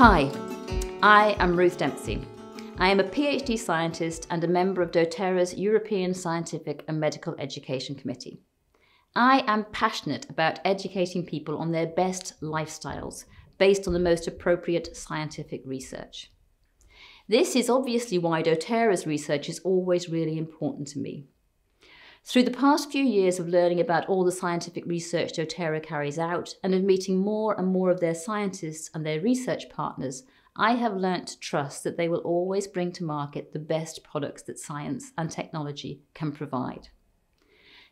Hi, I am Ruth Dempsey. I am a PhD scientist and a member of doTERRA's European Scientific and Medical Education Committee. I am passionate about educating people on their best lifestyles based on the most appropriate scientific research. This is obviously why doTERRA's research is always really important to me. Through the past few years of learning about all the scientific research doTERRA carries out and of meeting more and more of their scientists and their research partners, I have learnt to trust that they will always bring to market the best products that science and technology can provide.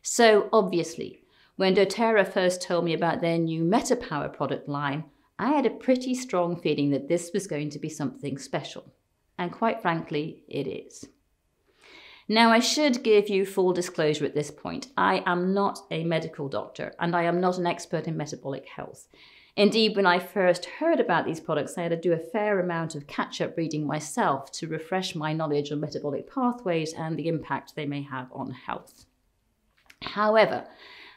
So obviously, when doTERRA first told me about their new MetaPWR product line, I had a pretty strong feeling that this was going to be something special. And quite frankly, it is. Now, I should give you full disclosure at this point. I am not a medical doctor and I am not an expert in metabolic health. Indeed, when I first heard about these products, I had to do a fair amount of catch-up reading myself to refresh my knowledge on metabolic pathways and the impact they may have on health. However,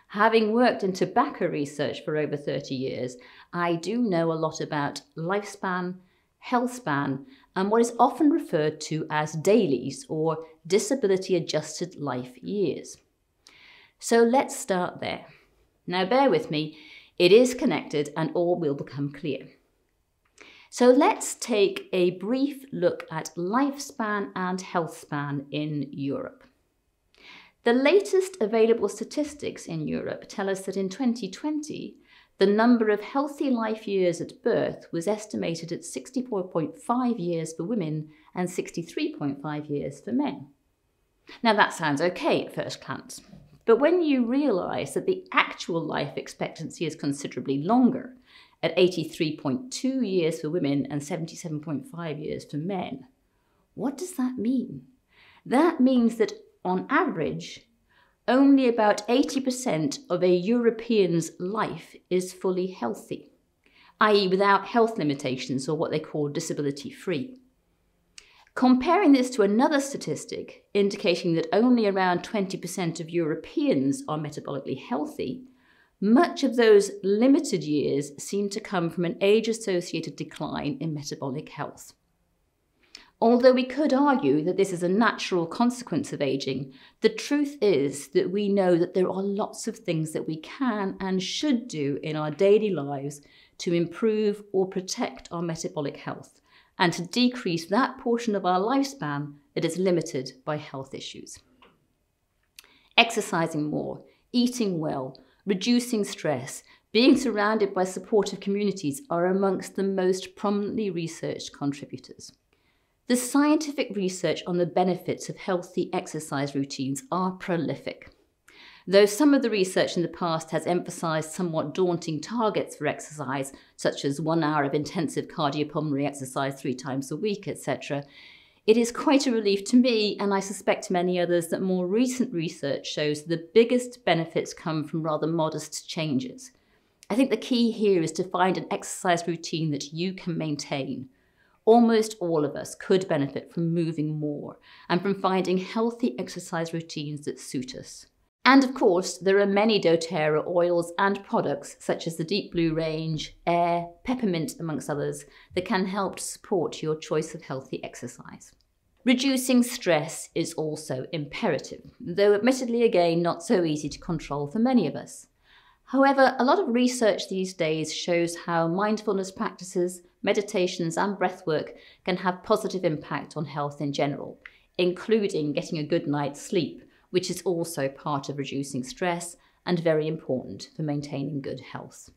having worked in tobacco research for over 30 years, I do know a lot about lifespan, health span, and what is often referred to as DALYs, or disability-adjusted life years. So let's start there. Now bear with me, it is connected and all will become clear. So let's take a brief look at lifespan and health span in Europe. The latest available statistics in Europe tell us that in 2020, the number of healthy life years at birth was estimated at 64.5 years for women and 63.5 years for men. Now that sounds okay at first glance, but when you realise that the actual life expectancy is considerably longer, at 83.2 years for women and 77.5 years for men, what does that mean? That means that on average, only about 80% of a European's life is fully healthy, i.e. without health limitations or what they call disability-free. Comparing this to another statistic indicating that only around 20% of Europeans are metabolically healthy, much of those limited years seem to come from an age-associated decline in metabolic health. Although we could argue that this is a natural consequence of aging, the truth is that we know that there are lots of things that we can and should do in our daily lives to improve or protect our metabolic health and to decrease that portion of our lifespan that is limited by health issues. Exercising more, eating well, reducing stress, being surrounded by supportive communities are amongst the most prominently researched contributors. The scientific research on the benefits of healthy exercise routines are prolific. Though some of the research in the past has emphasised somewhat daunting targets for exercise, such as 1 hour of intensive cardiopulmonary exercise 3 times a week, etc., it is quite a relief to me, and I suspect many others, that more recent research shows the biggest benefits come from rather modest changes. I think the key here is to find an exercise routine that you can maintain. Almost all of us could benefit from moving more and from finding healthy exercise routines that suit us. And of course, there are many doTERRA oils and products such as the Deep Blue range, Air, Peppermint amongst others that can help to support your choice of healthy exercise. Reducing stress is also imperative, though admittedly again not so easy to control for many of us. However, a lot of research these days shows how mindfulness practices, meditations and breathwork can have positive impact on health in general, including getting a good night's sleep, which is also part of reducing stress and very important for maintaining good health.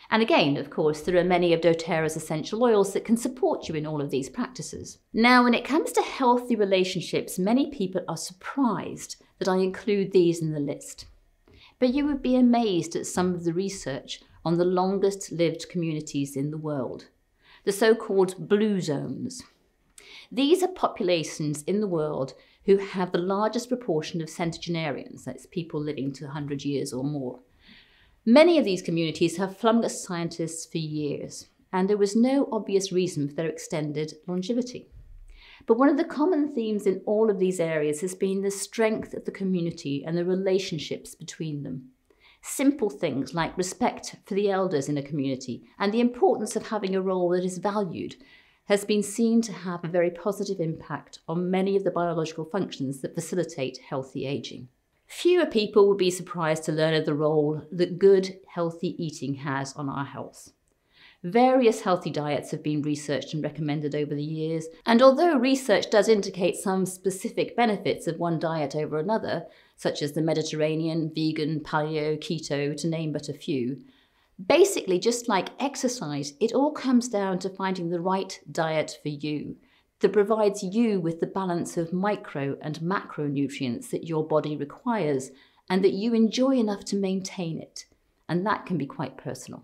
And again, of course, there are many of doTERRA's essential oils that can support you in all of these practices. Now, when it comes to healthy relationships, many people are surprised that I include these in the list. But you would be amazed at some of the research on the longest lived communities in the world, the so-called blue zones. These are populations in the world who have the largest proportion of centenarians, that's people living to 100 years or more. Many of these communities have flummoxed scientists for years, and there was no obvious reason for their extended longevity. But one of the common themes in all of these areas has been the strength of the community and the relationships between them. Simple things like respect for the elders in a community and the importance of having a role that is valued has been seen to have a very positive impact on many of the biological functions that facilitate healthy aging. Fewer people will be surprised to learn of the role that good, healthy eating has on our health. Various healthy diets have been researched and recommended over the years, and although research does indicate some specific benefits of one diet over another, such as the Mediterranean, vegan, paleo, keto, to name but a few, basically just like exercise, it all comes down to finding the right diet for you that provides you with the balance of micro and macronutrients that your body requires and that you enjoy enough to maintain it, and that can be quite personal.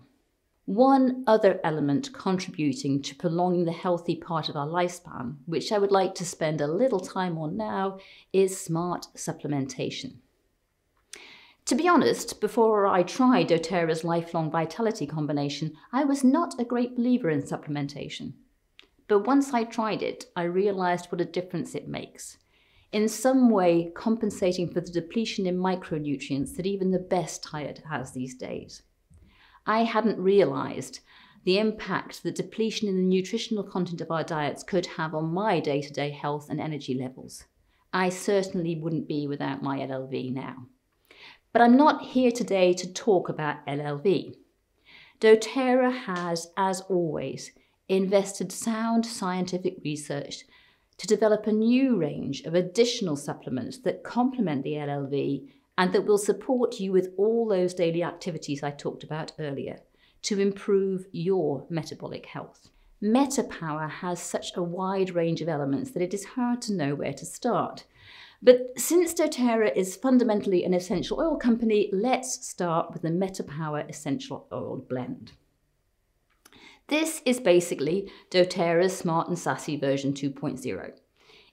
One other element contributing to prolonging the healthy part of our lifespan, which I would like to spend a little time on now, is smart supplementation. To be honest, before I tried doTERRA's Lifelong Vitality combination, I was not a great believer in supplementation. But once I tried it, I realised what a difference it makes, in some way compensating for the depletion in micronutrients that even the best diet has these days. I hadn't realised the impact that depletion in the nutritional content of our diets could have on my day-to-day health and energy levels. I certainly wouldn't be without my LLV now. But I'm not here today to talk about LLV. doTERRA has, as always, invested sound scientific research to develop a new range of additional supplements that complement the LLV and that will support you with all those daily activities I talked about earlier to improve your metabolic health. MetaPWR has such a wide range of elements that it is hard to know where to start. But since doTERRA is fundamentally an essential oil company, let's start with the MetaPWR Essential Oil Blend. This is basically doTERRA's Smart and Sassy version 2.0.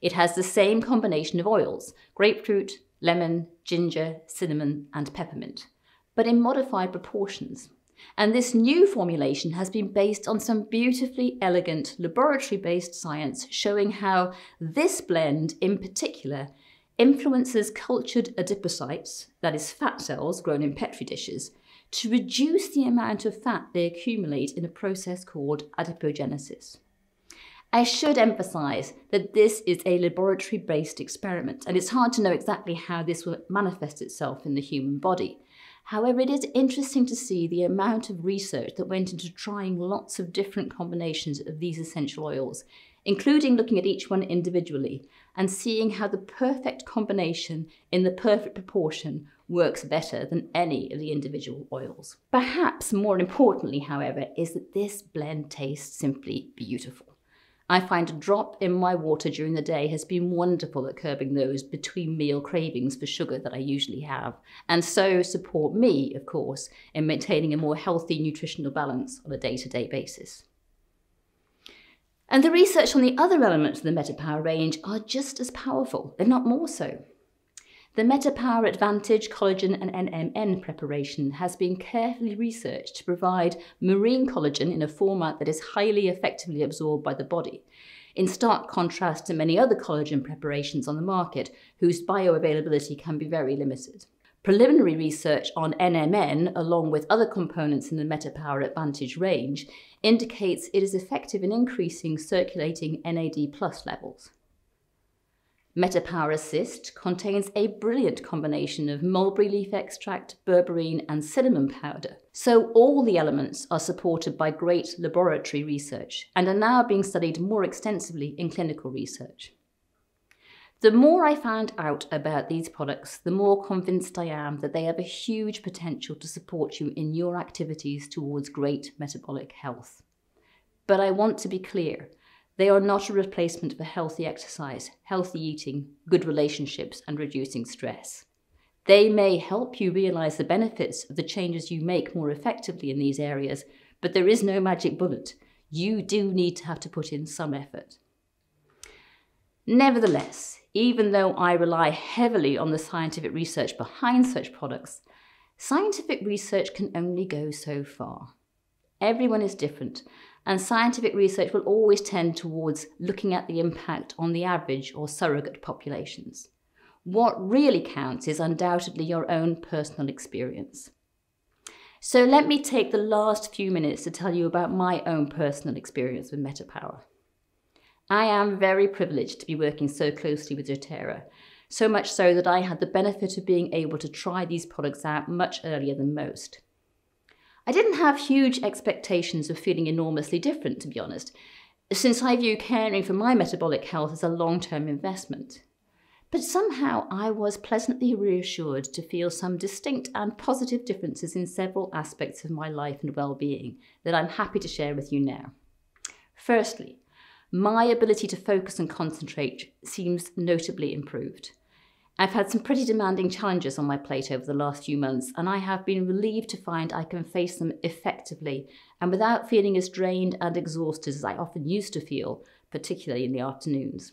It has the same combination of oils, grapefruit, lemon, ginger, cinnamon and peppermint, but in modified proportions. And this new formulation has been based on some beautifully elegant laboratory-based science showing how this blend in particular influences cultured adipocytes, that is fat cells grown in petri dishes, to reduce the amount of fat they accumulate in a process called adipogenesis. I should emphasise that this is a laboratory-based experiment, and it's hard to know exactly how this will manifest itself in the human body. However, it is interesting to see the amount of research that went into trying lots of different combinations of these essential oils, including looking at each one individually and seeing how the perfect combination in the perfect proportion works better than any of the individual oils. Perhaps more importantly, however, is that this blend tastes simply beautiful. I find a drop in my water during the day has been wonderful at curbing those between meal cravings for sugar that I usually have, and so support me, of course, in maintaining a more healthy nutritional balance on a day-to-day basis. And the research on the other elements of the MetaPWR range are just as powerful, if not more so. The MetaPWR Advantage Collagen and NMN preparation has been carefully researched to provide marine collagen in a format that is highly effectively absorbed by the body, in stark contrast to many other collagen preparations on the market whose bioavailability can be very limited. Preliminary research on NMN, along with other components in the MetaPWR Advantage range, indicates it is effective in increasing circulating NAD+ levels. MetaPWR Assist contains a brilliant combination of mulberry leaf extract, berberine and cinnamon powder. So all the elements are supported by great laboratory research and are now being studied more extensively in clinical research. The more I found out about these products, the more convinced I am that they have a huge potential to support you in your activities towards great metabolic health. But I want to be clear. They are not a replacement for healthy exercise, healthy eating, good relationships, and reducing stress. They may help you realise the benefits of the changes you make more effectively in these areas, but there is no magic bullet. You do need to have to put in some effort. Nevertheless, even though I rely heavily on the scientific research behind such products, scientific research can only go so far. Everyone is different, and scientific research will always tend towards looking at the impact on the average or surrogate populations. What really counts is undoubtedly your own personal experience. So let me take the last few minutes to tell you about my own personal experience with MetaPWR. I am very privileged to be working so closely with doTERRA, so much so that I had the benefit of being able to try these products out much earlier than most. I didn't have huge expectations of feeling enormously different, to be honest, since I view caring for my metabolic health as a long-term investment. But somehow I was pleasantly reassured to feel some distinct and positive differences in several aspects of my life and well-being that I'm happy to share with you now. Firstly, my ability to focus and concentrate seems notably improved. I've had some pretty demanding challenges on my plate over the last few months, and I have been relieved to find I can face them effectively and without feeling as drained and exhausted as I often used to feel, particularly in the afternoons.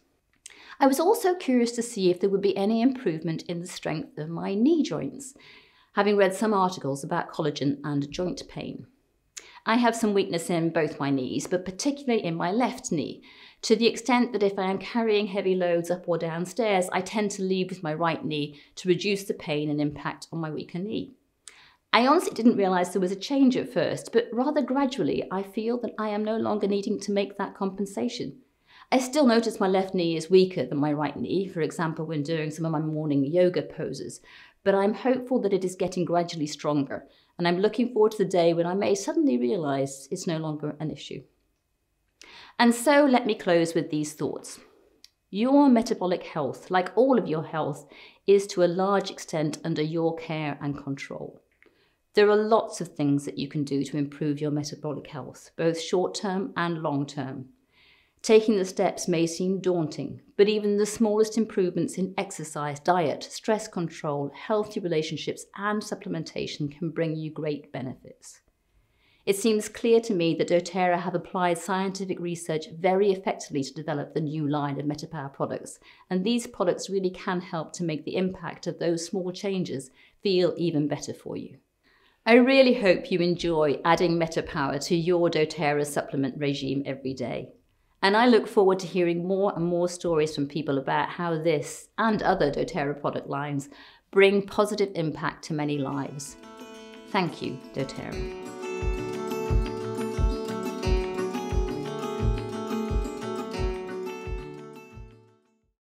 I was also curious to see if there would be any improvement in the strength of my knee joints, having read some articles about collagen and joint pain. I have some weakness in both my knees, but particularly in my left knee, to the extent that if I am carrying heavy loads up or down stairs, I tend to lead with my right knee to reduce the pain and impact on my weaker knee. I honestly didn't realise there was a change at first, but rather gradually I feel that I am no longer needing to make that compensation. I still notice my left knee is weaker than my right knee, for example when doing some of my morning yoga poses, but I'm hopeful that it is getting gradually stronger, and I'm looking forward to the day when I may suddenly realise it's no longer an issue. And so let me close with these thoughts. Your metabolic health, like all of your health, is to a large extent under your care and control. There are lots of things that you can do to improve your metabolic health, both short-term and long-term. Taking the steps may seem daunting, but even the smallest improvements in exercise, diet, stress control, healthy relationships, and supplementation can bring you great benefits. It seems clear to me that doTERRA have applied scientific research very effectively to develop the new line of MetaPWR products, and these products really can help to make the impact of those small changes feel even better for you. I really hope you enjoy adding MetaPWR to your doTERRA supplement regime every day. And I look forward to hearing more and more stories from people about how this and other doTERRA product lines bring positive impact to many lives. Thank you, doTERRA.